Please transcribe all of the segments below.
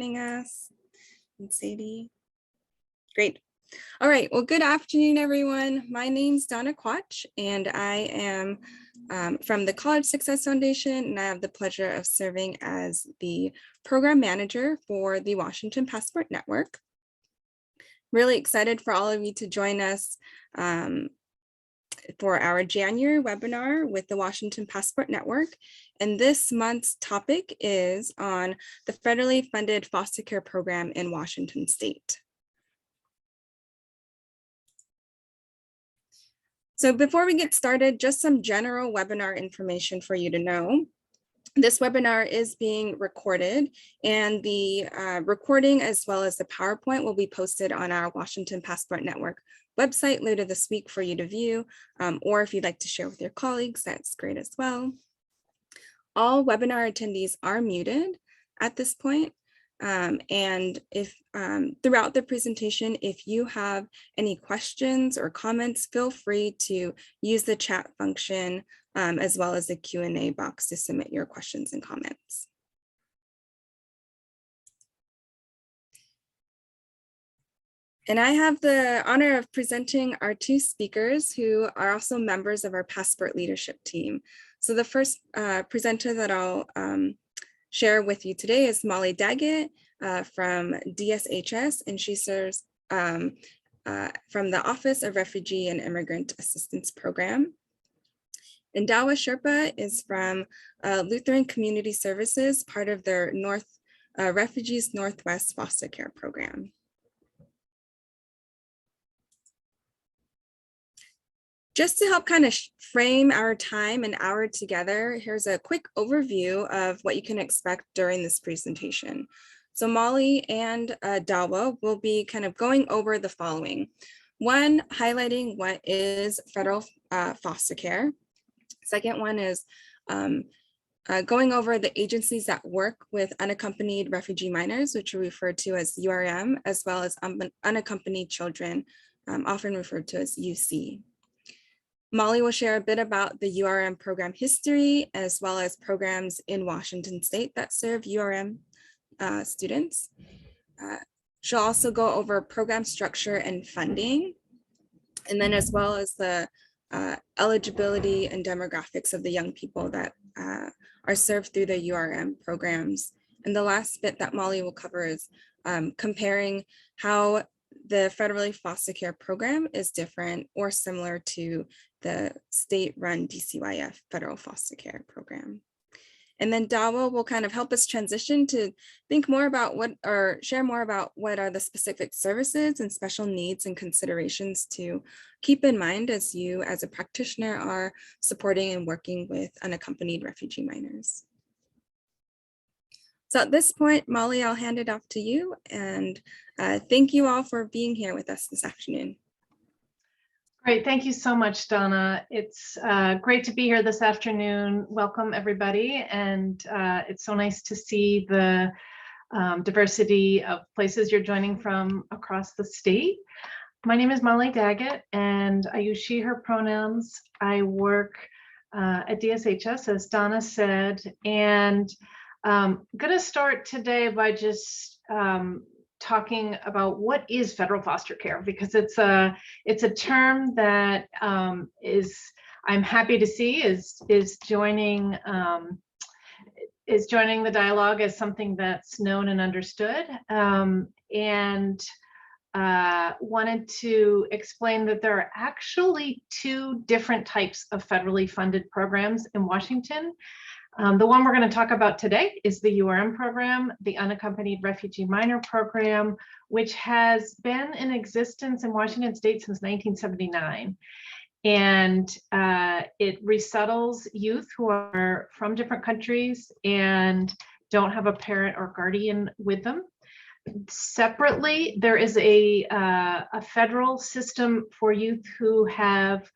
joining us. And Sadie. Great. All right. Well, good afternoon, everyone. My name's Donna Quach, and I am from the College Success Foundation, and I have the pleasure of serving as the program manager for the Washington Passport Network. Really excited for all of you to join us for our January webinar with the Washington Passport Network. And this month's topic is on the federally funded foster care program in Washington State. So before we get started, just some general webinar information for you to know. This webinar is being recorded, and the recording as well as the PowerPoint will be posted on our Washington Passport Network website later this week for you to view, or if you'd like to share with your colleagues, that's great as well. All webinar attendees are muted at this point. And if throughout the presentation, if you have any questions or comments, feel free to use the chat function as well as the Q&A box to submit your questions and comments. And I have the honor of presenting our two speakers who are also members of our Passport leadership team. So the first presenter that I'll share with you today is Molly Daggett from DSHS, and she serves from the Office of Refugee and Immigrant Assistance Program. And Dawa Sherpa is from Lutheran Community Services, part of their Refugees Northwest Foster Care Program. Just to help kind of frame our time and hour together, here's a quick overview of what you can expect during this presentation. So Molly and Dawa will be kind of going over the following. One, highlighting what is federal foster care. Second one is going over the agencies that work with unaccompanied refugee minors, which are referred to as URM, as well as unaccompanied children, often referred to as U.S.C. Molly will share a bit about the URM program history, as well as programs in Washington State that serve URM students. She'll also go over program structure and funding, and then as well as the eligibility and demographics of the young people that are served through the URM programs. And the last bit that Molly will cover is comparing how the federally foster care program is different or similar to the state-run DCYF federal foster care program. And then Dawa will kind of help us transition to think more about share more about what are the specific services and special needs and considerations to keep in mind as you, as a practitioner, are supporting and working with unaccompanied refugee minors. So at this point, Molly, I'll hand it off to you, and thank you all for being here with us this afternoon. Great, thank you so much, Donna. It's great to be here this afternoon. Welcome, everybody, and it's so nice to see the diversity of places you're joining from across the state. My name is Molly Daggett, and I use she, her pronouns. I work at DSHS, as Donna said, and I'm going to start today by just talking about what is federal foster care, because it's a term that I'm happy to see is joining the dialogue as something that's known and understood, and wanted to explain that there are actually two different types of federally funded programs in Washington. The one we're going to talk about today is the URM program, the Unaccompanied Refugee Minor Program, which has been in existence in Washington State since 1979. And it resettles youth who are from different countries and don't have a parent or guardian with them. Separately, there is a federal system for youth who have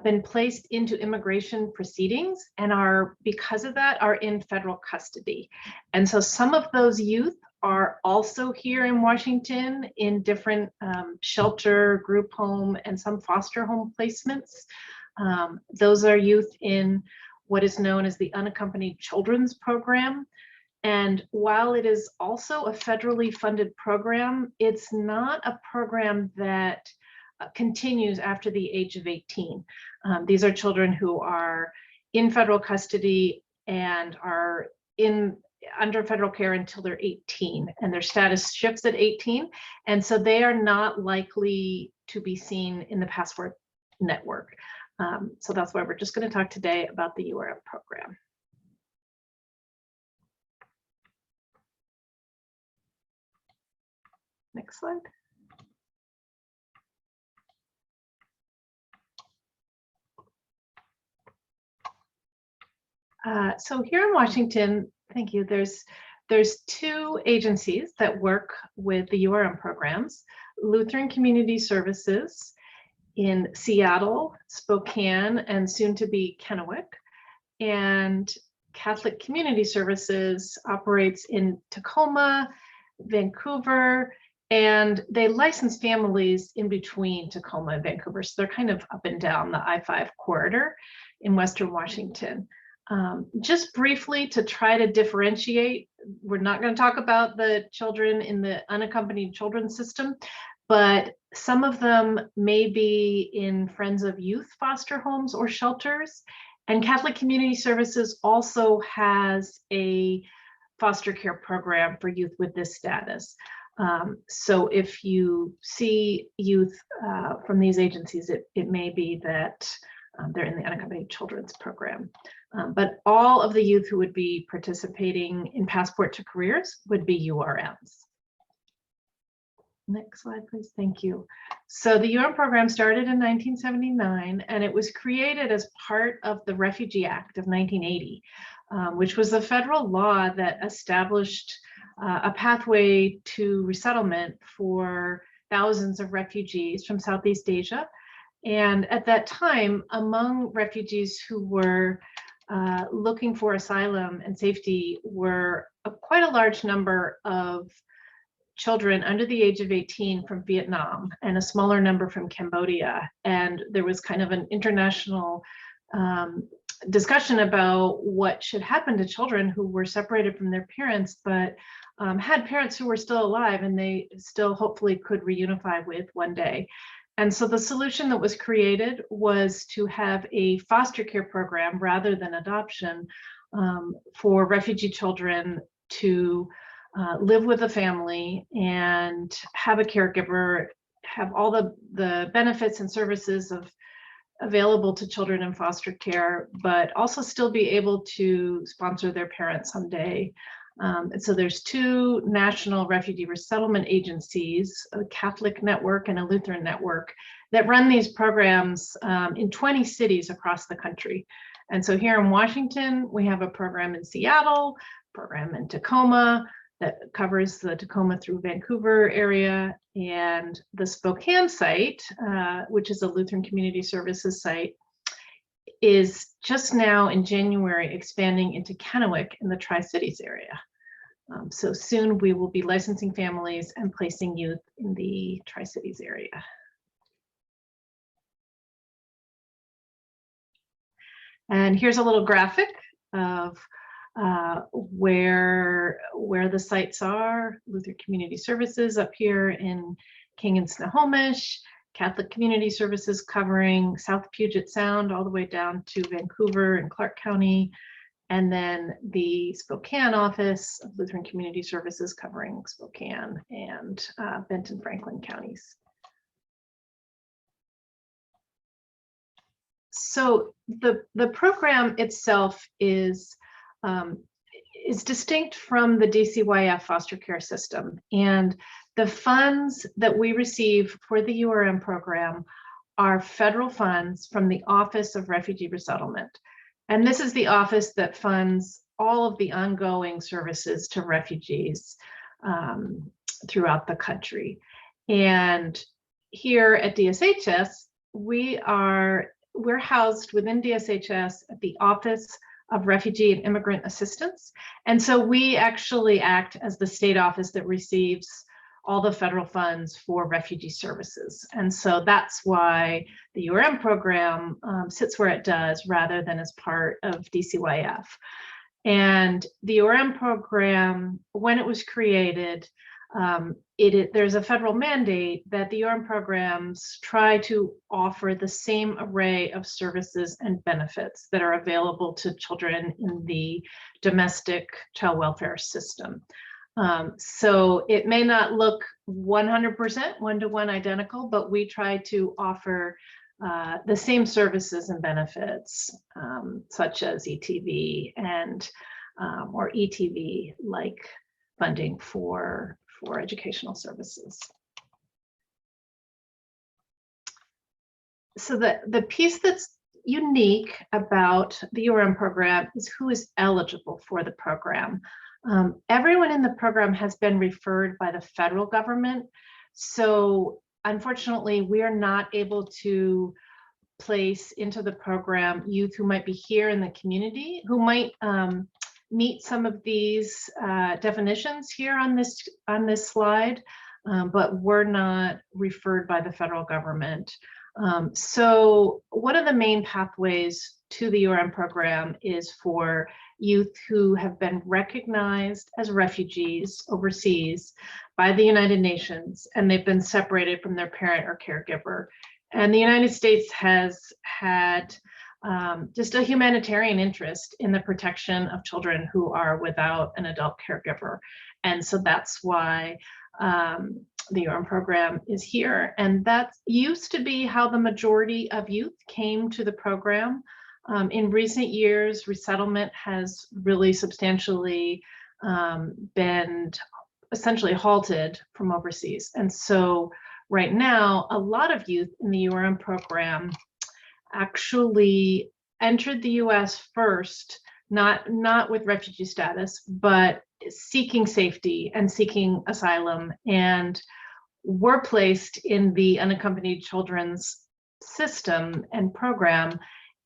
been placed into immigration proceedings and are, because of that, are in federal custody. And so some of those youth are also here in Washington in different shelter, group home, and some foster home placements. Those are youth in what is known as the Unaccompanied Children's Program. And while it is also a federally funded program, it's not a program that continues after the age of 18. These are children who are in federal custody and are under federal care until they're 18, and their status shifts at 18. And so they are not likely to be seen in the passport network. So that's why we're just going to talk today about the URM program. Next slide. So here in Washington, thank you, there's two agencies that work with the URM programs: Lutheran Community Services in Seattle, Spokane, and soon to be Kennewick, and Catholic Community Services operates in Tacoma, Vancouver, and they license families in between Tacoma and Vancouver. So they're kind of up and down the I-5 corridor in Western Washington. Just briefly to try to differentiate, we're not going to talk about the children in the unaccompanied children system, but some of them may be in Friends of Youth foster homes or shelters. And Catholic Community Services also has a foster care program for youth with this status. So if you see youth from these agencies, it may be that they're in the unaccompanied children's program. But all of the youth who would be participating in Passport to Careers would be URMs. Next slide, please. Thank you. So the URM program started in 1979, and it was created as part of the Refugee Act of 1980, which was a federal law that established a pathway to resettlement for thousands of refugees from Southeast Asia. And at that time, among refugees who were looking for asylum and safety were quite a large number of children under the age of 18 from Vietnam and a smaller number from Cambodia. And there was kind of an international discussion about what should happen to children who were separated from their parents, but had parents who were still alive and they still hopefully could reunify with one day. And so the solution that was created was to have a foster care program rather than adoption for refugee children to live with a family and have a caregiver, have all the benefits and services available to children in foster care, but also still be able to sponsor their parents someday. And so there's two national refugee resettlement agencies, a Catholic network and a Lutheran network, that run these programs in 20 cities across the country. And so here in Washington, we have a program in Seattle, program in Tacoma that covers the Tacoma through Vancouver area, and the Spokane site, which is a Lutheran Community Services site, is just now in January expanding into Kennewick in the Tri-Cities area. So soon we will be licensing families and placing youth in the Tri-Cities area. And here's a little graphic of where the sites are. Lutheran Community Services up here in King and Snohomish, Catholic Community Services covering South Puget Sound all the way down to Vancouver and Clark County, and then the Spokane office of Lutheran Community Services covering Spokane and Benton Franklin counties. So the program itself is distinct from the DCYF foster care system, and the funds that we receive for the URM program are federal funds from the Office of Refugee Resettlement. And this is the office that funds all of the ongoing services to refugees throughout the country. And here at DSHS, we're housed within DSHS at the Office of Refugee and Immigrant Assistance. And so we actually act as the state office that receives all the federal funds for refugee services. And so that's why the URM program sits where it does rather than as part of DCYF. And the URM program, when it was created, there's a federal mandate that the URM programs try to offer the same array of services and benefits that are available to children in the domestic child welfare system. So it may not look 100% one-to-one identical, but we try to offer the same services and benefits, such as ETV and or ETV like funding for educational services. So the piece that's unique about the URM program is who is eligible for the program. Everyone in the program has been referred by the federal government. So unfortunately, we are not able to place into the program youth who might be here in the community, who might meet some of these definitions here on this slide, but we're not referred by the federal government. So one of the main pathways to the URM program is for youth who have been recognized as refugees overseas by the United Nations, and they've been separated from their parent or caregiver. And the United States has had just a humanitarian interest in the protection of children who are without an adult caregiver. And so that's why the URM program is here. And that used to be how the majority of youth came to the program. In recent years, resettlement has really substantially been essentially halted from overseas. And so right now, a lot of youth in the URM program actually entered the US first, not with refugee status, but seeking safety and seeking asylum, and were placed in the unaccompanied children's system and program.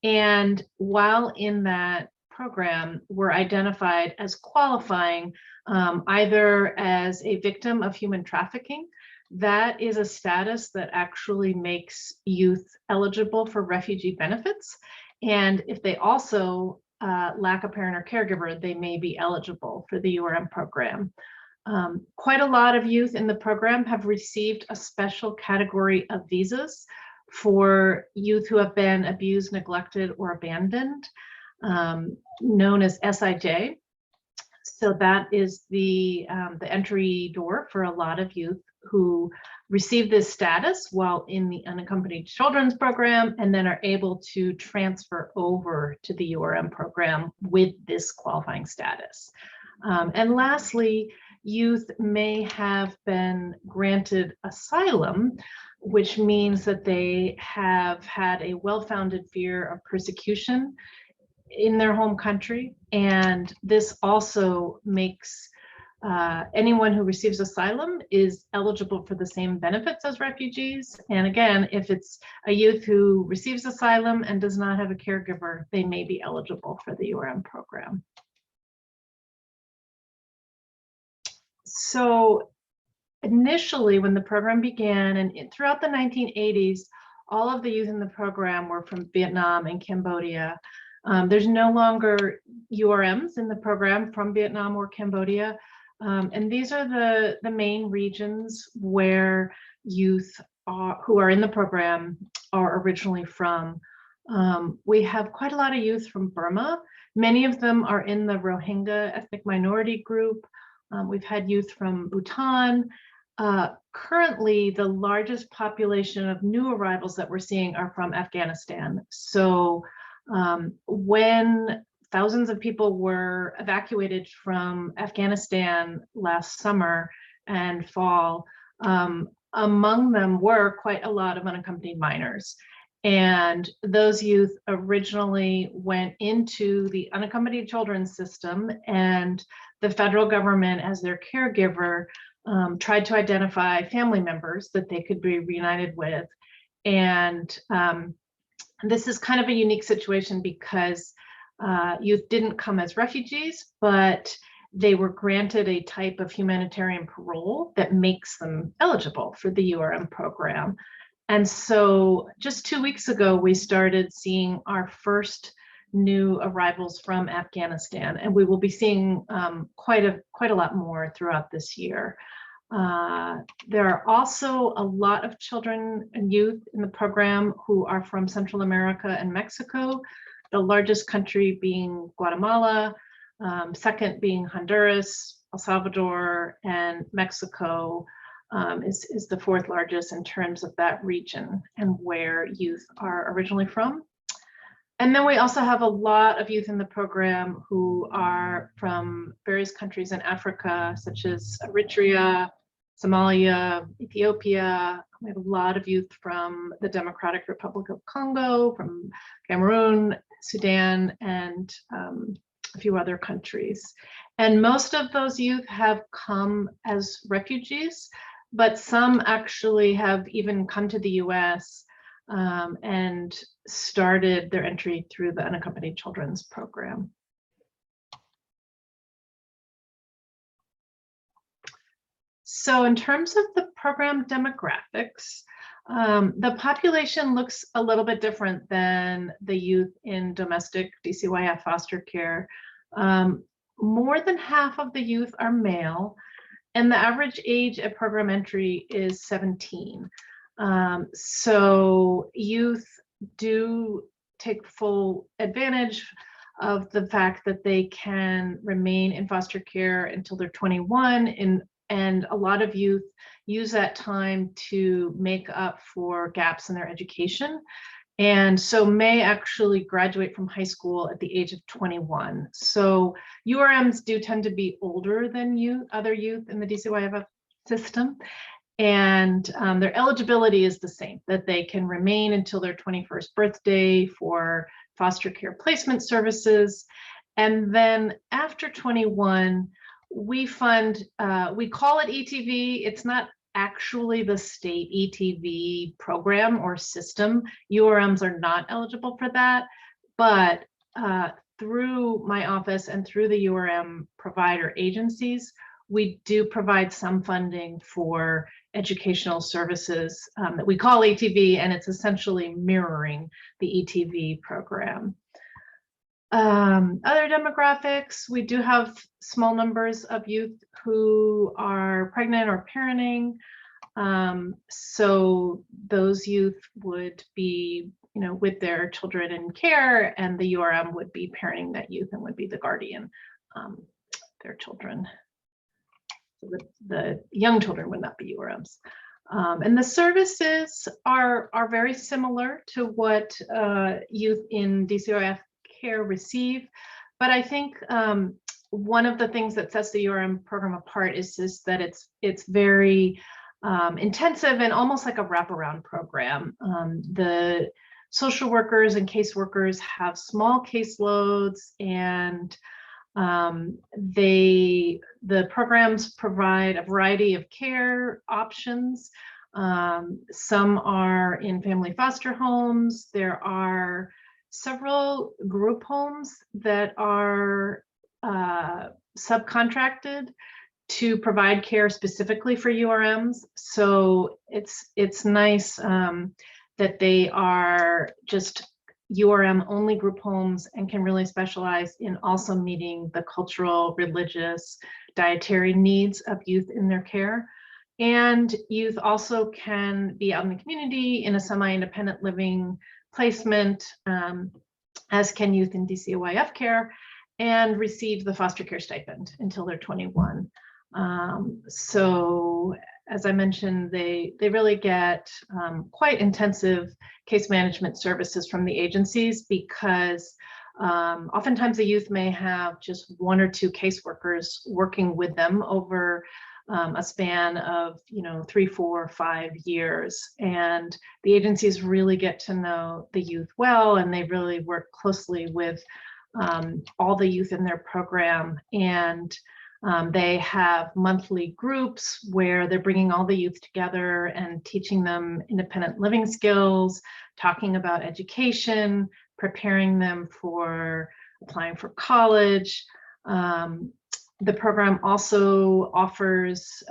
And while in that program, were identified as qualifying either as a victim of human trafficking. That is a status that actually makes youth eligible for refugee benefits. And if they also lack a parent or caregiver, they may be eligible for the URM program. Quite a lot of youth in the program have received a special category of visas for youth who have been abused, neglected, or abandoned, known as SIJ. So that is the entry door for a lot of youth who receive this status while in the unaccompanied children's program, and then are able to transfer over to the URM program with this qualifying status. And lastly, youth may have been granted asylum, which means that they have had a well-founded fear of persecution in their home country. And this also makes anyone who receives asylum is eligible for the same benefits as refugees. And again, if it's a youth who receives asylum and does not have a caregiver, they may be eligible for the URM program. So initially, when the program began, and throughout the 1980s, all of the youth in the program were from Vietnam and Cambodia. There's no longer URMs in the program from Vietnam or Cambodia. And these are the main regions where youth who are in the program are originally from. We have quite a lot of youth from Burma. Many of them are in the Rohingya ethnic minority group. We've had youth from Bhutan. Currently, the largest population of new arrivals that we're seeing are from Afghanistan. So when thousands of people were evacuated from Afghanistan last summer and fall, among them were quite a lot of unaccompanied minors. And those youth originally went into the unaccompanied children's system, and the federal government, as their caregiver, tried to identify family members that they could be reunited with. And this is kind of a unique situation because youth didn't come as refugees, but they were granted a type of humanitarian parole that makes them eligible for the URM program. And so just 2 weeks ago, we started seeing our first new arrivals from Afghanistan, and we will be seeing quite a lot more throughout this year. There are also a lot of children and youth in the program who are from Central America and Mexico, the largest country being Guatemala, second being Honduras, El Salvador, and Mexico is the fourth largest in terms of that region and where youth are originally from. And then we also have a lot of youth in the program who are from various countries in Africa, such as Eritrea, Somalia, Ethiopia. We have a lot of youth from the Democratic Republic of Congo, from Cameroon, Sudan, and a few other countries. And most of those youth have come as refugees, but some actually have even come to the U.S. And started their entry through the Unaccompanied Children's Program. So in terms of the program demographics, the population looks a little bit different than the youth in domestic DCYF foster care. More than half of the youth are male, and the average age at program entry is 17. So youth do take full advantage of the fact that they can remain in foster care until they're 21, and a lot of youth use that time to make up for gaps in their education, and so may actually graduate from high school at the age of 21. So URMs do tend to be older than other youth in the DCYF system. And their eligibility is the same, that they can remain until their 21st birthday for foster care placement services. And then after 21, we fund, we call it ETV. It's not actually the state ETV program or system. URMs are not eligible for that, but through my office and through the URM provider agencies, we do provide some funding for educational services that we call ETV, and it's essentially mirroring the ETV program. Other demographics, we do have small numbers of youth who are pregnant or parenting. So those youth would be, with their children in care, and the URM would be parenting that youth and would be the guardian of their children. So the young children would not be URMs. And the services are very similar to what youth in DCYF care receive. But I think one of the things that sets the URM program apart is just that it's very intensive and almost like a wraparound program. The social workers and caseworkers have small caseloads, and the programs provide a variety of care options. Some are in family foster homes. There are several group homes that are subcontracted to provide care specifically for URMs. So it's nice that they are just URM only group homes and can really specialize in also meeting the cultural, religious, dietary needs of youth in their care. And youth also can be out in the community in a semi-independent living placement, as can youth in DCYF care, and receive the foster care stipend until they're 21. So as I mentioned, they really get quite intensive case management services from the agencies, because oftentimes the youth may have just one or two caseworkers working with them over a span of 3, 4, 5 years, and the agencies really get to know the youth well, and they really work closely with all the youth in their program. And they have monthly groups where they're bringing all the youth together and teaching them independent living skills, talking about education, preparing them for applying for college. The program also offers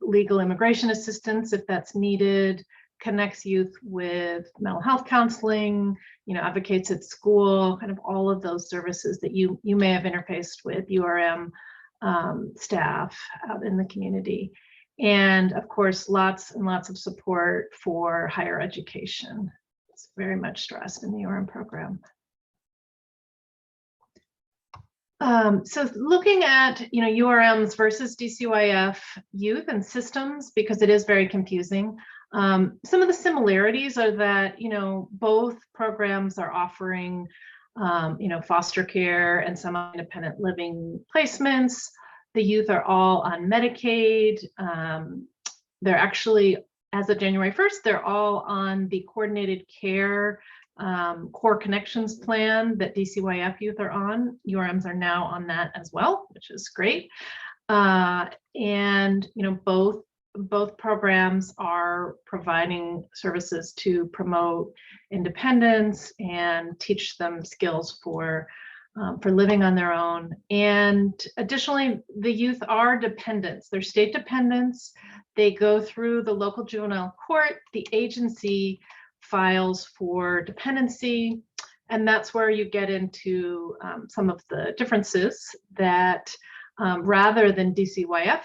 legal immigration assistance if that's needed, connects youth with mental health counseling, advocates at school, kind of all of those services that you may have interfaced with URM staff out in the community. And of course, lots and lots of support for higher education. It's very much stressed in the URM program. So looking at URMs versus DCYF youth and systems, because it is very confusing. Some of the similarities are that both programs are offering foster care and semi-independent living placements. The youth are all on Medicaid. They're actually, as of January 1st, they're all on the coordinated care core connections plan that DCYF youth are on. URMs are now on that as well, which is great. And both programs are providing services to promote independence and teach them skills for living on their own. And additionally, the youth are dependents. They're state dependents. They go through the local juvenile court. The agency files for dependency, and that's where you get into some of the differences that rather than DCYF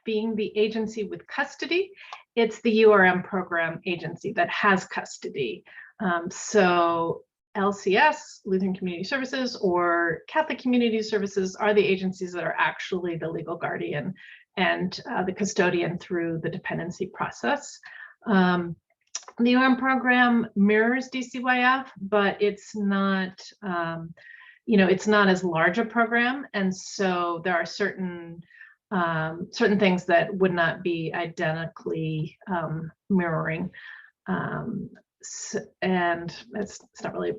being the agency with custody, it's the URM program agency that has custody. So LCS, Lutheran Community Services, or Catholic Community Services are the agencies that are actually the legal guardian and the custodian through the dependency process. The URM program mirrors DCYF, but it's not, it's not as large a program, and so there are certain things that would not be identically mirroring, and it's not really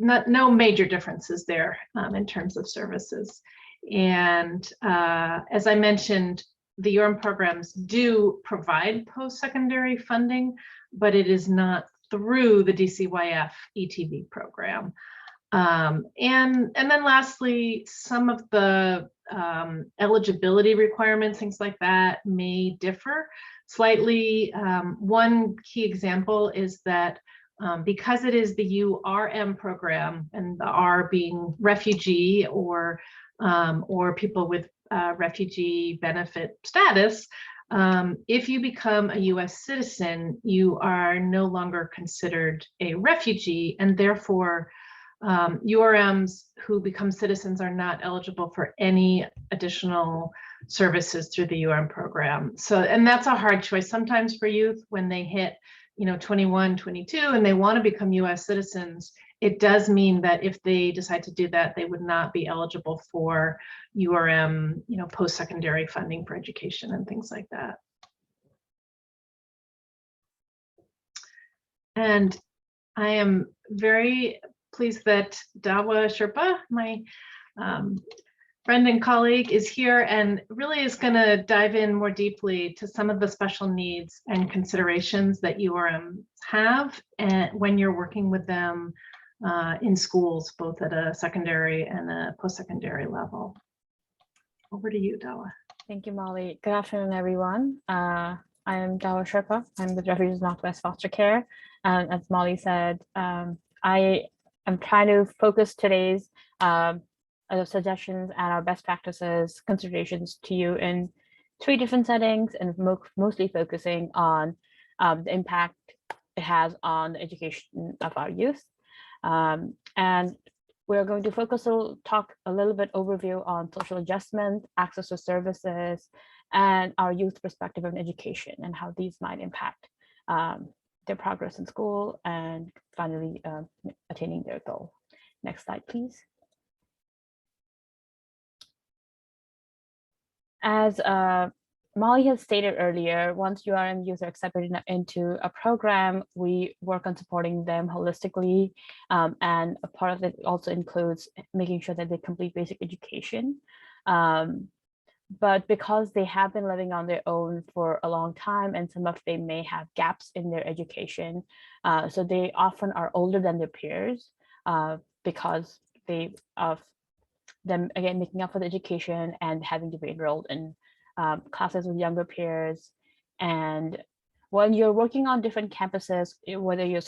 no major differences there in terms of services. And as I mentioned, the URM programs do provide post-secondary funding, but it is not through the DCYF ETV program. And then lastly, some of the eligibility requirements, things like that, may differ slightly. One key example is that because it is the URM program, and the R being refugee or people with refugee benefit status, if you become a U.S. citizen, you are no longer considered a refugee, and therefore URMs who become citizens are not eligible for any additional services through the URM program. So, and that's a hard choice sometimes for youth when they hit 21, 22, and they want to become U.S. citizens. It does mean that if they decide to do that, they would not be eligible for URM, post-secondary funding for education and things like that. And I am very pleased that Dawa Sherpa, my friend and colleague, is here and really is going to dive in more deeply to some of the special needs and considerations that URMs have and when you're working with them in schools, both at a secondary and a post-secondary level. Over to you, Dawa. Thank you, Molly. Good afternoon, everyone. I am Dawa Sherpa. I'm with Refugees Northwest Foster Care. As Molly said, I am trying to focus today's suggestions and our best practices considerations to you in 3 different settings, and mostly focusing on the impact it has on the education of our youth. And we're going to talk a little bit overview on social adjustment, access to services, and our youth perspective on education and how these might impact their progress in school and finally attaining their goal. Next slide, please. As Molly has stated earlier, once URM youth are accepted into a program, we work on supporting them holistically, and a part of it also includes making sure that they complete basic education. But because they have been living on their own for a long time, and some of them may have gaps in their education, so they often are older than their peers because of them, again, making up for the education and having to be enrolled in classes with younger peers, and when you're working on different campuses, whether you're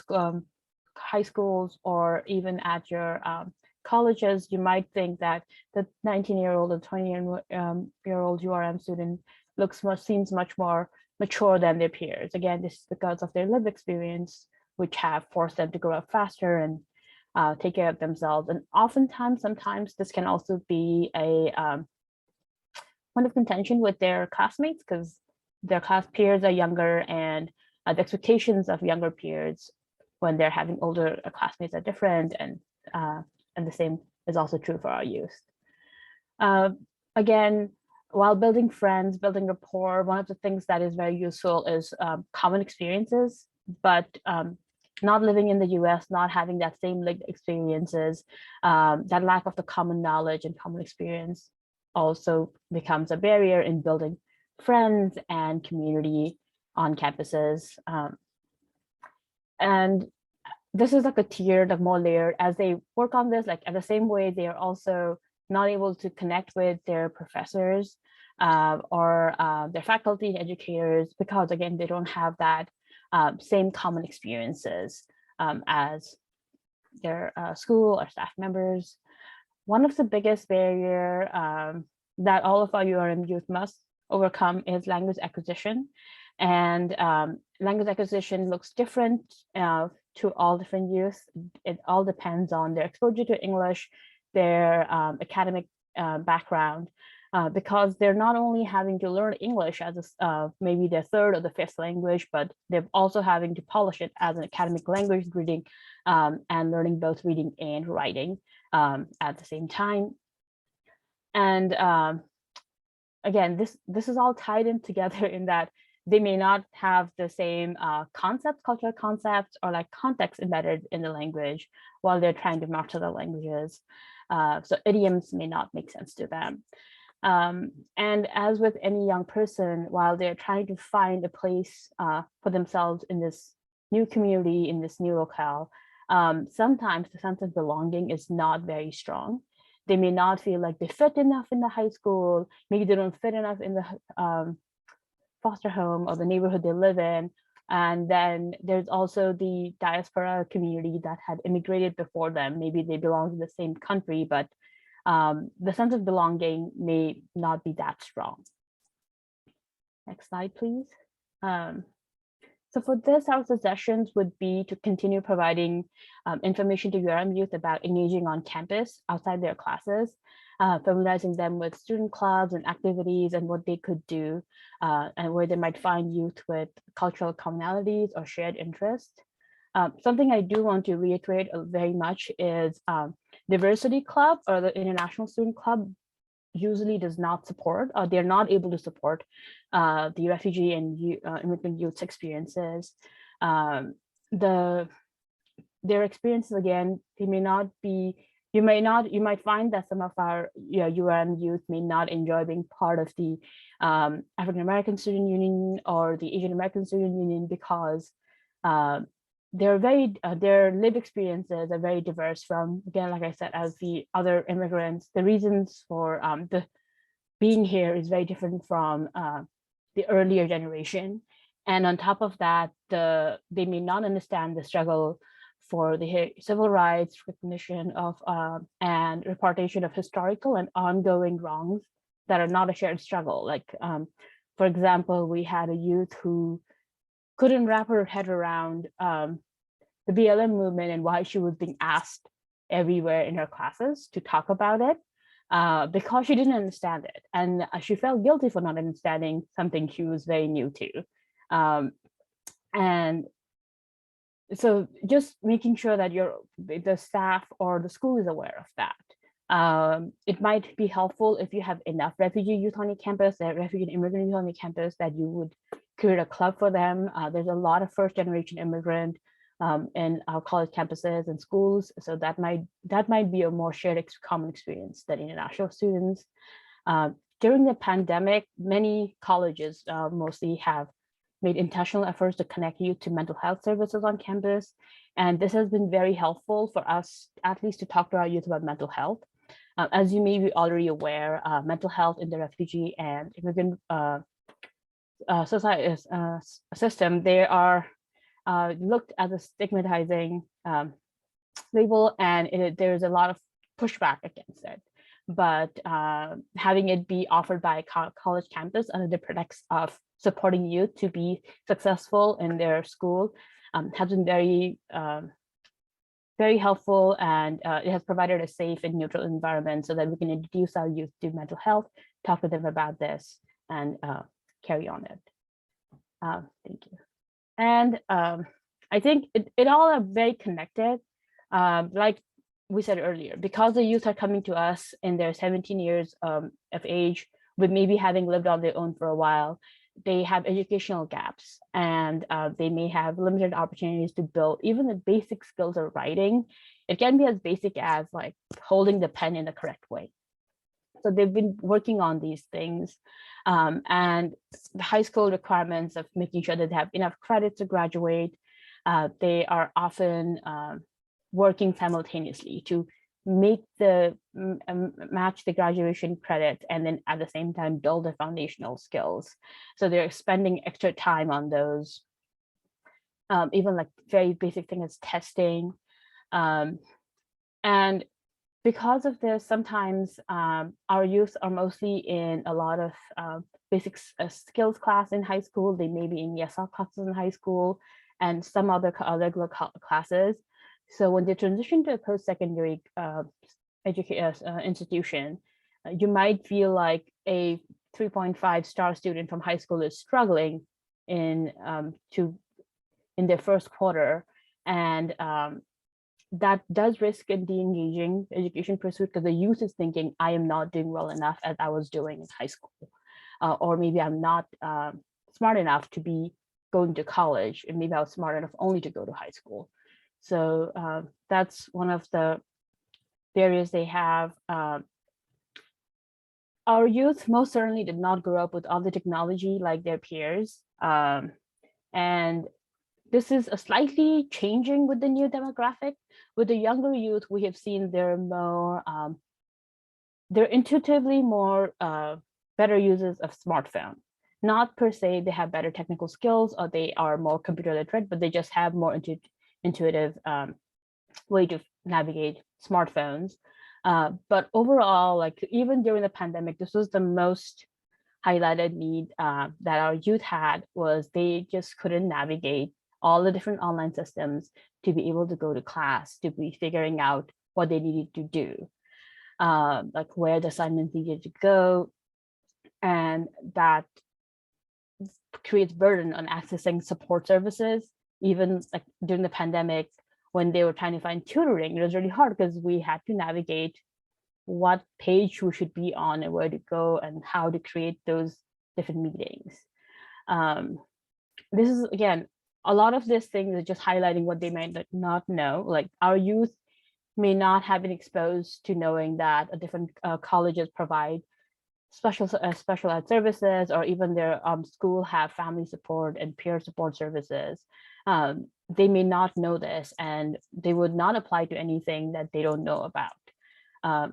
high schools or even at your colleges, you might think that the 19-year-old or 20-year-old URM student seems much more mature than their peers. Again, this is because of their lived experience, which have forced them to grow up faster and take care of themselves. And oftentimes, sometimes this can also be a point of contention with their classmates, because their class peers are younger, and the expectations of younger peers when they're having older classmates are different, and the same is also true for our youth. Again, while building friends, building rapport, one of the things that is very useful is common experiences, but not living in the US, not having that same lived experiences, that lack of the common knowledge and common experience also becomes a barrier in building friends and community on campuses. And this is like a tiered, like more layered. As they work on this, like at the same way, they are also not able to connect with their professors or their faculty and educators, because again, they don't have that same common experiences as their school or staff members. One of the biggest barrier that all of our URM youth must overcome is language acquisition. And language acquisition looks different to all different youth. It all depends on their exposure to English, their academic background, because they're not only having to learn English as maybe their third or the fifth language, but they're also having to polish it as an academic language, reading and learning both reading and writing at the same time. And again, this is all tied in together in that they may not have the same concepts, cultural concepts, or like context embedded in the language while they're trying to master the languages. So idioms may not make sense to them. And as with any young person, while they're trying to find a place for themselves in this new community, in this new locale, sometimes the sense of belonging is not very strong. They may not feel like they fit enough in the high school. Maybe they don't fit enough in the foster home or the neighborhood they live in. And then there's also the diaspora community that had immigrated before them. Maybe they belong to the same country, but the sense of belonging may not be that strong. Next slide, please. So for this, our suggestions would be to continue providing information to URM youth about engaging on campus outside their classes, familiarizing them with student clubs and activities and what they could do, and where they might find youth with cultural commonalities or shared interests. Something I do want to reiterate very much is diversity club or the international student club usually does not support, or they're not able to support the refugee and immigrant youth's experiences. Their experiences, again, they may not be, you might find that some of our URM youth may not enjoy being part of the African American Student Union or the Asian American Student Union, because their lived experiences are very diverse from, again, like I said, as the other immigrants. The reasons for the being here is very different from the earlier generation. And on top of that, they may not understand the struggle for the civil rights, recognition of and reportation of historical and ongoing wrongs that are not a shared struggle. Like, for example, we had a youth who couldn't wrap her head around the BLM movement and why she was being asked everywhere in her classes to talk about it, because she didn't understand it. And she felt guilty for not understanding something she was very new to. And so just making sure that the staff or the school is aware of that. It might be helpful if you have enough refugee youth on your campus, refugee and immigrant youth on your campus, that you would create a club for them. There's a lot of first generation immigrant in our college campuses and schools. So that might be a more shared common experience than international students. During the pandemic, many colleges mostly have made intentional efforts to connect youth to mental health services on campus. And this has been very helpful for us, at least, to talk to our youth about mental health. As you may be already aware, mental health in the refugee and immigrant society system, they are looked as a stigmatizing label, and there's a lot of pushback against it. But having it be offered by a college campus under the pretext of supporting youth to be successful in their school has been very helpful, and it has provided a safe and neutral environment so that we can introduce our youth to mental health, talk to them about this, and carry on it. Thank you. And I think it all are very connected. Like we said earlier, because the youth are coming to us in their 17 years of age, with maybe having lived on their own for a while, they have educational gaps, and they may have limited opportunities to build even the basic skills of writing. It can be as basic as like holding the pen in the correct way. So they've been working on these things, and the high school requirements of making sure that they have enough credits to graduate. They are often working simultaneously to make the match the graduation credit, and then at the same time build the foundational skills. So they're spending extra time on those, even like very basic thing as testing. And because of this, sometimes our youth are mostly in a lot of basic skills class in high school. They may be in ESL classes in high school and some other classes. So when they transition to a post-secondary institution, you might feel like a 3.5 star student from high school is struggling in their first quarter, and that does risk in de-engaging education pursuit, because the youth is thinking, I am not doing well enough as I was doing in high school, or maybe I'm not smart enough to be going to college, and maybe I was smart enough only to go to high school. So that's one of the barriers they have. Our youth most certainly did not grow up with all the technology like their peers. And this is a slightly changing with the new demographic. With the younger youth, we have seen they're more, they're intuitively more better users of smartphone. Not per se they have better technical skills or they are more computer literate, but they just have more intuitive way to navigate smartphones. But overall, like even during the pandemic, this was the most highlighted need that our youth had, was they just couldn't navigate all the different online systems to be able to go to class, to be figuring out what they needed to do, like where the assignments needed to go. And that creates burden on accessing support services. Even like during the pandemic, when they were trying to find tutoring, it was really hard because we had to navigate what page we should be on and where to go and how to create those different meetings. This is, again, a lot of these things are just highlighting what they might not know. Like our youth may not have been exposed to knowing that different colleges provide special ed services, or even their school have family support and peer support services. They may not know this, and they would not apply to anything that they don't know about.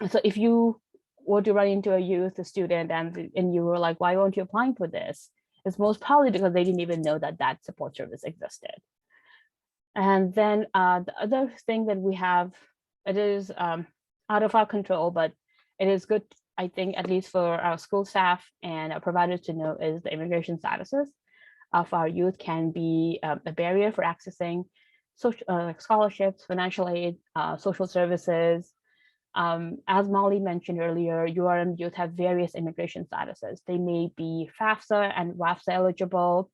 So if you were to run into a student and you were like, why weren't you applying for this? It's most probably because they didn't even know that that support service existed. And then the other thing that we have, it is out of our control, but it is good, I think, at least for our school staff and our providers to know, is the immigration statuses of our youth can be a barrier for accessing social scholarships, financial aid, social services. As Molly mentioned earlier, URM youth have various immigration statuses. They may be FAFSA and WAFSA eligible.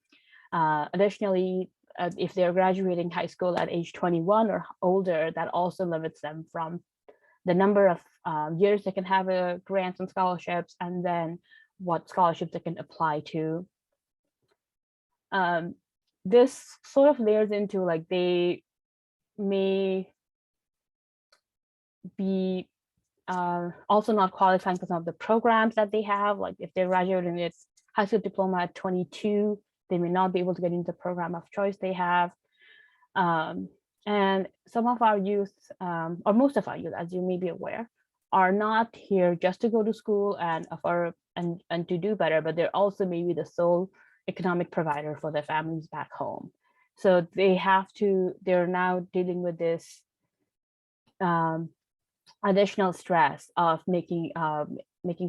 Additionally, if they're graduating high school at age 21 or older, that also limits them from the number of years they can have grants and scholarships, and then what scholarships they can apply to. This sort of layers into, like, they may be also not qualifying for some of the programs that they have. Like if they're graduating with high school diploma at 22, they may not be able to get into the program of choice they have. And some of our youth, or most of our youth, as you may be aware, are not here just to go to school, and of our and to do better, but they're also maybe the sole economic provider for their families back home. So they're now dealing with this additional stress of making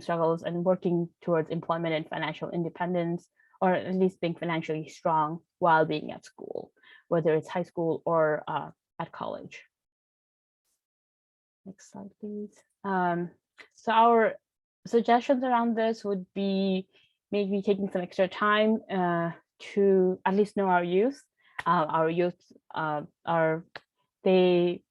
struggles and working towards employment and financial independence, or at least being financially strong while being at school, whether it's high school or at college. Next slide, please. So our suggestions around this would be maybe taking some extra time to at least know our youth. Our youth they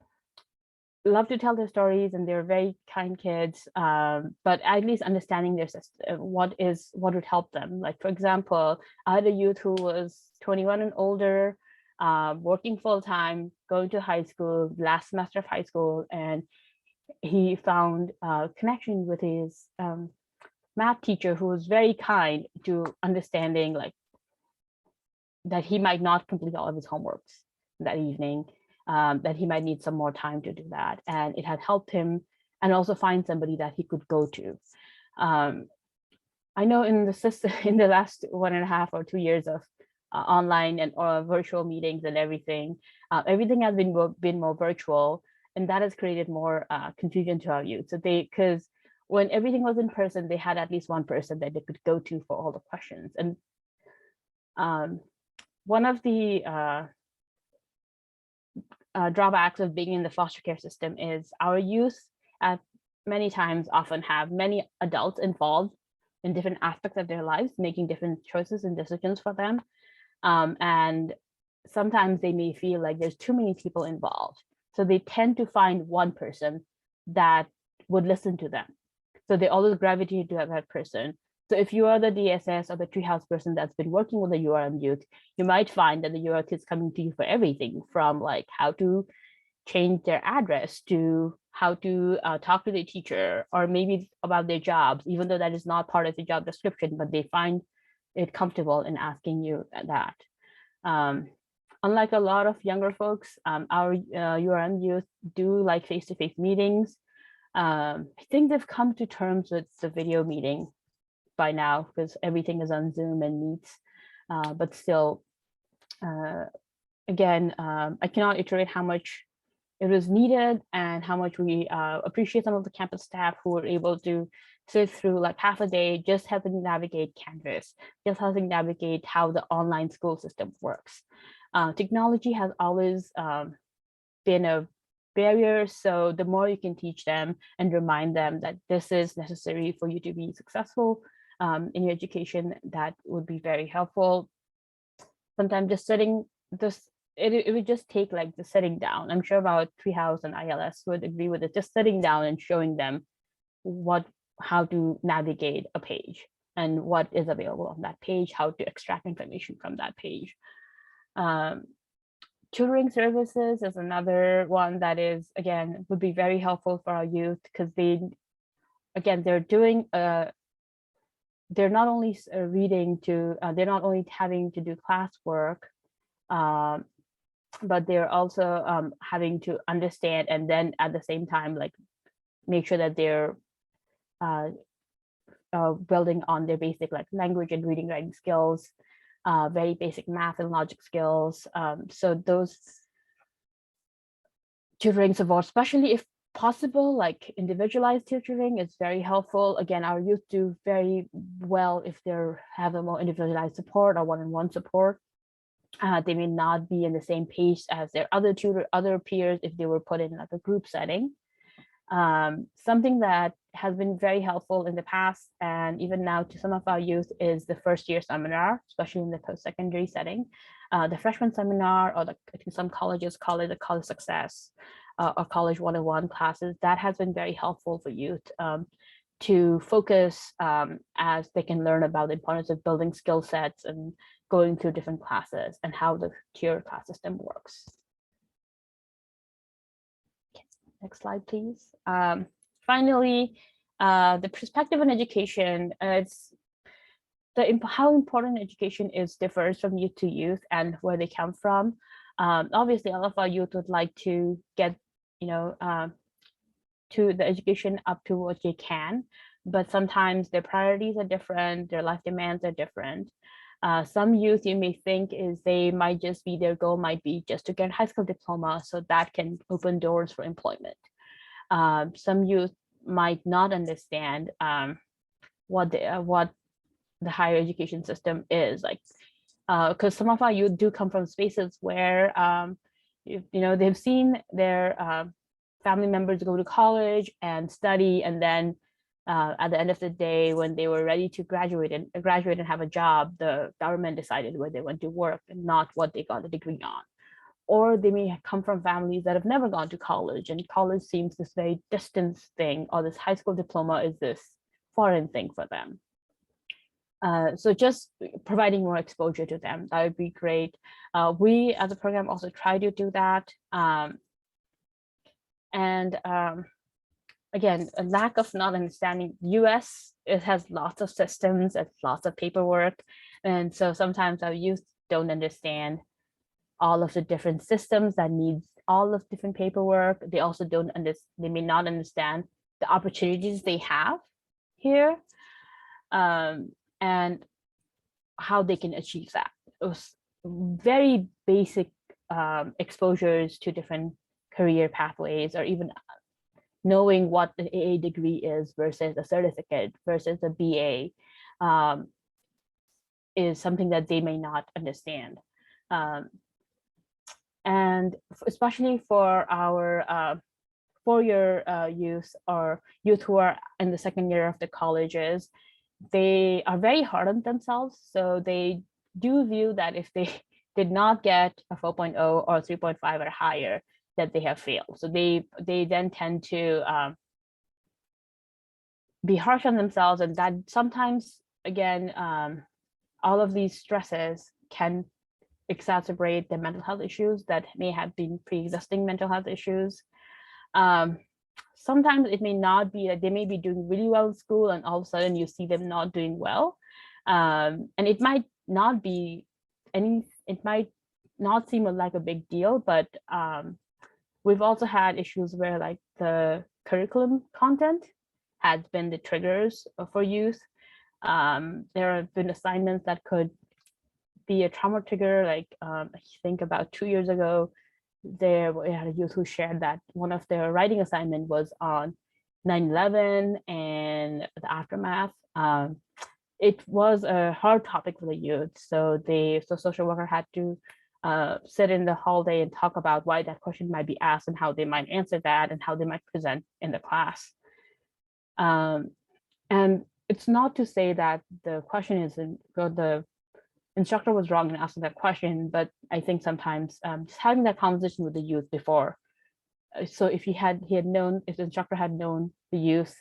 love to tell their stories and they're very kind kids, but at least understanding their system, what would help them. Like, for example, I had a youth who was 21 and older, working full time, going to high school, last semester of high school, and he found a connection with his math teacher, who was very kind to understanding like that he might not complete all of his homeworks that evening, that he might need some more time to do that. And it had helped him, and also find somebody that he could go to. I know in the last 1.5 or 2 years of online and virtual meetings and everything has been more virtual, and that has created more confusion to our youth. So because when everything was in person, they had at least one person that they could go to for all the questions. And one of the drawbacks of being in the foster care system is our youth at many times often have many adults involved in different aspects of their lives, making different choices and decisions for them. And sometimes they may feel like there's too many people involved. So they tend to find one person that would listen to them. So they always gravitate to that person. So if you are the DSS or the treehouse person that's been working with the URM youth, you might find that the URM is coming to you for everything from like how to change their address to how to talk to their teacher, or maybe about their jobs, even though that is not part of the job description, but they find it comfortable in asking you that. Unlike a lot of younger folks, our URM youth do like face-to-face meetings. I think they've come to terms with the video meeting by now, because everything is on Zoom and Meets, but still, again, I cannot iterate how much it was needed and how much we appreciate some of the campus staff who were able to sit through like half a day just helping navigate Canvas, just helping navigate how the online school system works. Technology has always been a barrier, so the more you can teach them and remind them that this is necessary for you to be successful in your education, that would be very helpful. Sometimes just it would just take like the sitting down. I'm sure about Treehouse and ILS would agree with it, just sitting down and showing them how to navigate a page and what is available on that page, how to extract information from that page. Tutoring services is another one that is, again, would be very helpful for our youth, because they're doing they're not only reading to, they're not only having to do classwork, but they're also having to understand, and then at the same time, like make sure that they're building on their basic like language and reading writing skills, very basic math and logic skills. So those tutoring support, especially if possible, like individualized tutoring, is very helpful. Again, our youth do very well if they have a more individualized support or one-on-one support. They may not be in the same pace as their other peers if they were put in like a group setting. Something that has been very helpful in the past and even now to some of our youth is the first year seminar, especially in the post-secondary setting. The freshman seminar, or I think some colleges call it the college success or college 101 classes, that has been very helpful for youth to focus as they can learn about the importance of building skill sets and going through different classes and how the tier class system works. Next slide, please. Finally, the perspective on education. It's how important education is differs from youth to youth and where they come from. Obviously, all of our youth would like to get, to the education up to what they can, but sometimes their priorities are different, their life demands are different. Some youth you may think is they might just be, their goal might be just to get a high school diploma, so that can open doors for employment. Some youth might not understand what the higher education system is like, because some of our youth do come from spaces where they've seen their family members go to college and study, and then at the end of the day, when they were ready to graduate and have a job, the government decided where they went to work and not what they got a degree on. Or they may come from families that have never gone to college, and college seems this very distant thing, or this high school diploma is this foreign thing for them. So just providing more exposure to them, that would be great. We as a program also try to do that. Again, a lack of not understanding. U.S., it has lots of systems, it's lots of paperwork. And so sometimes our youth don't understand all of the different systems that needs all of different paperwork. They also they may not understand the opportunities they have here, and how they can achieve that. It was very basic exposures to different career pathways, or even knowing what the AA degree is versus a certificate versus a BA is something that they may not understand. And especially for our four-year youth, or youth who are in the second year of the colleges, they are very hard on themselves. So they do view that if they did not get a 4.0 or 3.5 or higher, that they have failed. So they then tend to be harsh on themselves, and that sometimes, again, all of these stresses can exacerbate the mental health issues that may have been pre-existing mental health issues. Sometimes it may not be that they may be doing really well in school, and all of a sudden you see them not doing well. And it might not be it might not seem like a big deal, but we've also had issues where like the curriculum content has been the triggers for youth. There have been assignments that could be a trauma trigger. Like I think about 2 years ago, we had a youth who shared that one of their writing assignment was on 9/11 and the aftermath. It was a hard topic for the youth, so the social worker had to sit in the hall day and talk about why that question might be asked and how they might answer that and how they might present in the class. And it's not to say that the question isn't, the instructor was wrong in asking that question, but I think sometimes just having that conversation with the youth before. So if if the instructor had known the youth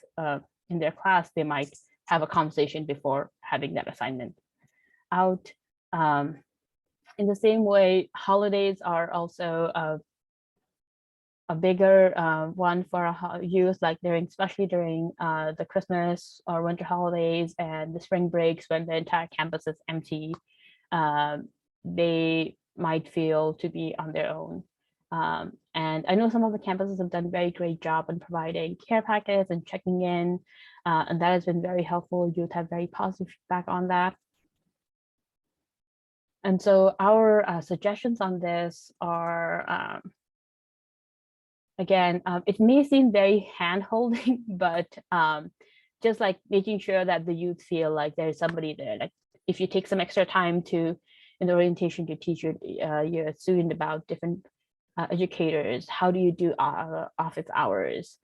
in their class, they might have a conversation before having that assignment out. In the same way, holidays are also a bigger one for our youth, like especially during the Christmas or winter holidays and the spring breaks, when the entire campus is empty. They might feel to be on their own. And I know some of the campuses have done a very great job in providing care packets and checking in, and that has been very helpful. Youth have very positive feedback on that. And so our suggestions on this are, again, it may seem very hand-holding, but just like making sure that the youth feel like there's somebody there. Like if you take some extra time in the orientation to teach your student about different educators, how do you do office hours?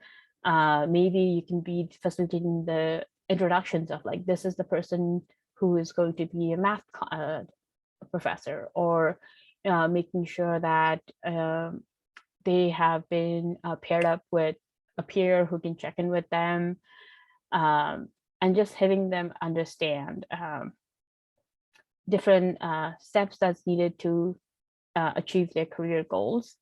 Maybe you can be facilitating the introductions of like, this is the person who is going to be a math professor, or making sure that they have been paired up with a peer who can check in with them, and just having them understand different steps that's needed to achieve their career goals.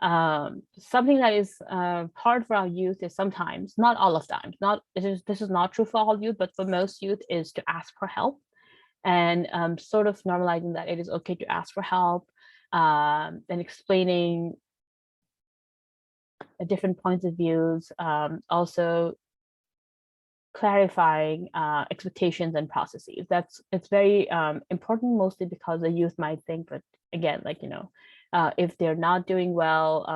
Something that is hard for our youth is sometimes, not all of time, this is not true for all youth, but for most youth, is to ask for help, and sort of normalizing that it is okay to ask for help, and explaining different points of views. Also clarifying expectations and processes. It's very important, mostly because the youth might think that, again, like, if they're not doing well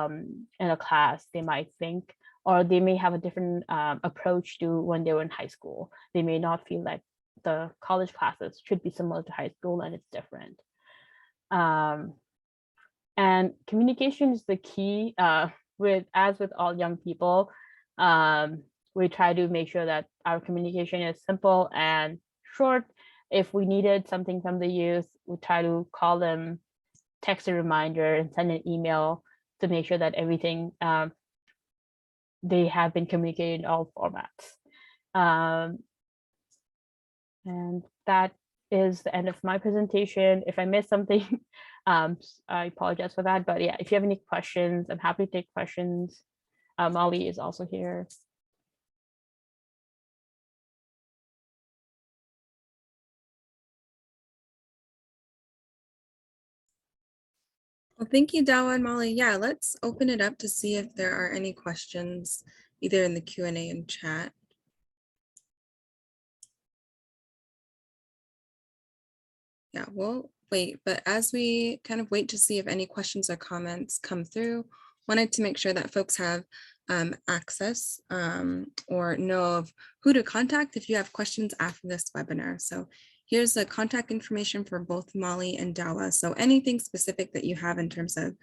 in a class, they might think, or they may have a different approach to when they were in high school. They may not feel like the college classes should be similar to high school and it's different. And communication is the key. As with all young people, we try to make sure that our communication is simple and short. If we needed something from the youth, we try to call them, text a reminder, and send an email to make sure that everything they have been communicated in all formats. And that is the end of my presentation. If I missed something, I apologize for that. But yeah, if you have any questions, I'm happy to take questions. Molly is also here. Well, thank you, Dawa and Molly. Yeah, let's open it up to see if there are any questions, either in the Q&A and chat. Yeah, we'll wait, but as we kind of wait to see if any questions or comments come through, wanted to make sure that folks have access or know of who to contact if you have questions after this webinar. So here's the contact information for both Molly and Dawa. So anything specific that you have in terms of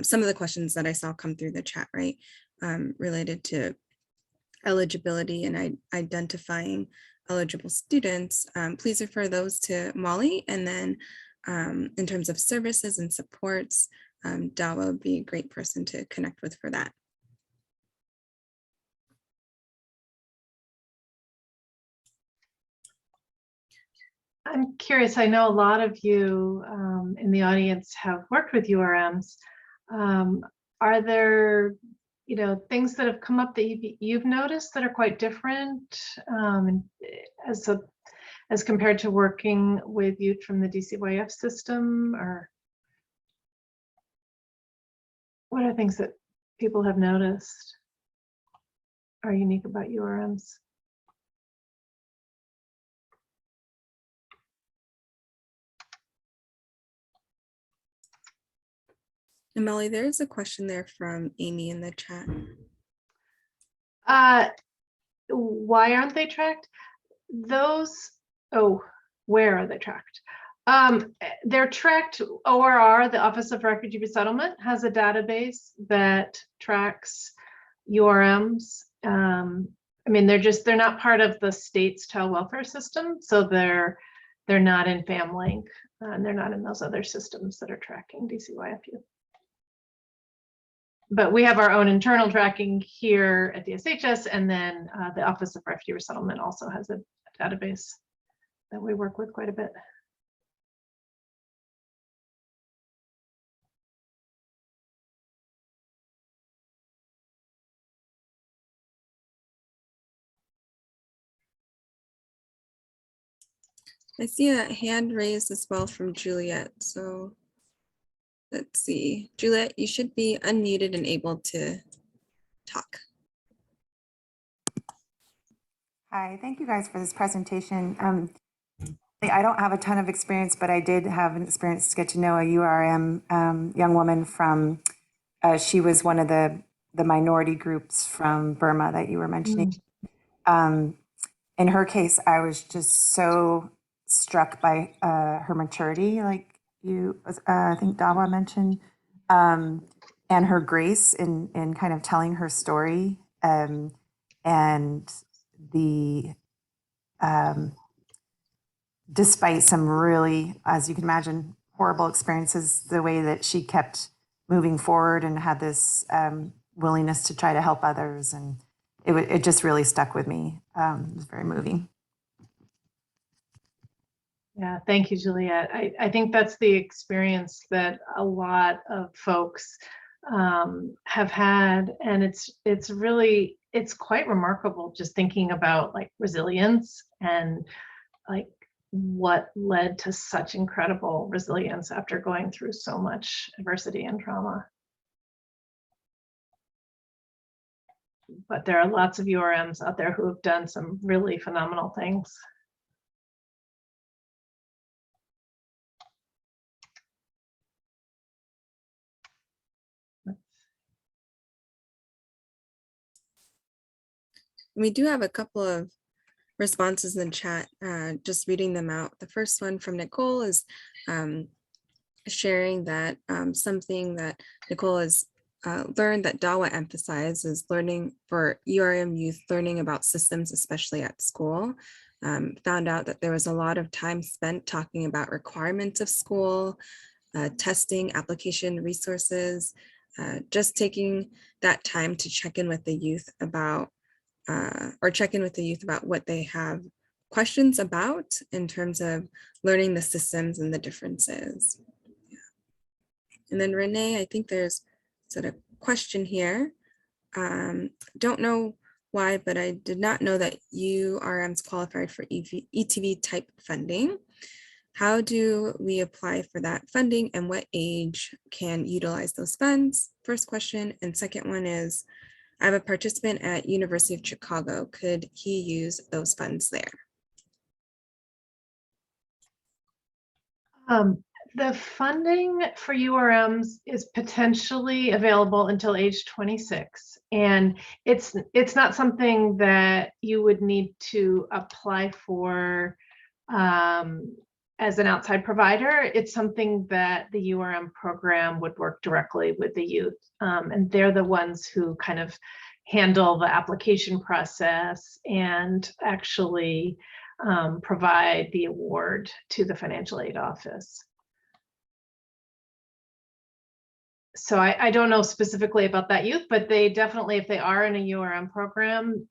some of the questions that I saw come through the chat, right, related to eligibility and identifying eligible students, please refer those to Molly. And then in terms of services and supports, Dawa would be a great person to connect with for that. I'm curious, I know a lot of you in the audience have worked with URMs. Are there things that have come up that you've noticed that are quite different as compared to working with youth from the DCYF system? Or what are things that people have noticed are unique about URMs? And Molly, there's a question there from Amy in the chat. Why aren't they tracked? Where are they tracked? They're tracked. ORR, the Office of Refugee Resettlement, has a database that tracks URMs. I mean, they're not part of the state's child welfare system, so they're not in FamLink, and they're not in those other systems that are tracking DCYF youth. But we have our own internal tracking here at DSHS, and then the Office of Refugee Resettlement also has a database that we work with quite a bit. I see a hand raised as well from Juliet. So let's see. Juliet, you should be unmuted and able to talk. Hi, thank you guys for this presentation. I don't have a ton of experience, but I did have an experience to get to know a URM young woman from, she was one of the minority groups from Burma that you were mentioning. In her case, I was just so struck by her maturity, like you, I think Dawa mentioned, and her grace in kind of telling her story, and the despite some really, as you can imagine, horrible experiences, the way that she kept moving forward and had this willingness to try to help others, and it just really stuck with me. It was very moving. Yeah, thank you, Juliet. I think that's the experience that a lot of folks have had, and it's really, it's quite remarkable just thinking about like resilience and like what led to such incredible resilience after going through so much adversity and trauma. but there are lots of URMs out there who have done some really phenomenal things. We do have a couple of responses in the chat, just reading them out. The first one from Nicole is sharing that something that Nicole has learned that Dawa emphasizes learning for URM youth, learning about systems, especially at school. Found out that there was a lot of time spent talking about requirements of school, testing, application resources, just taking that time to check in with the youth about what they have questions about in terms of learning the systems and the differences. Yeah. And then Renee, I think there's sort of question here. Don't know why, but I did not know that URMs qualified for ETV type funding. How do we apply for that funding and what age can utilize those funds? First question. And second one is, I have a participant at University of Chicago. Could he use those funds there? The funding for URMs is potentially available until age 26. And it's not something that you would need to apply for as an outside provider. It's something that the URM program would work directly with the youth. And they're the ones who kind of handle the application process and actually provide the award to the financial aid office. So I don't know specifically about that youth, but they definitely, if they are in a URM program,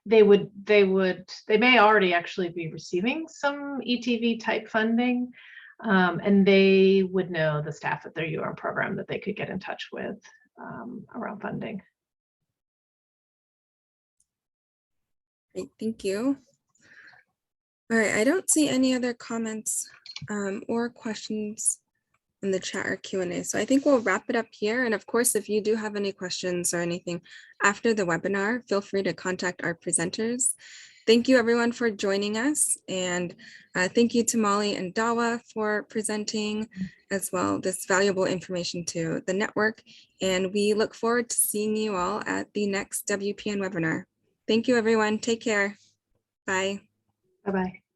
they may already actually be receiving some ETV type funding, and they would know the staff at their URM program that they could get in touch with around funding. Great, thank you. All right, I don't see any other comments or questions in the chat or Q&A. So I think we'll wrap it up here. And of course, if you do have any questions or anything after the webinar, feel free to contact our presenters. Thank you everyone for joining us. And thank you to Molly and Dawa for presenting as well this valuable information to the network. And we look forward to seeing you all at the next WPN webinar. Thank you everyone. Take care. Bye. Bye-bye.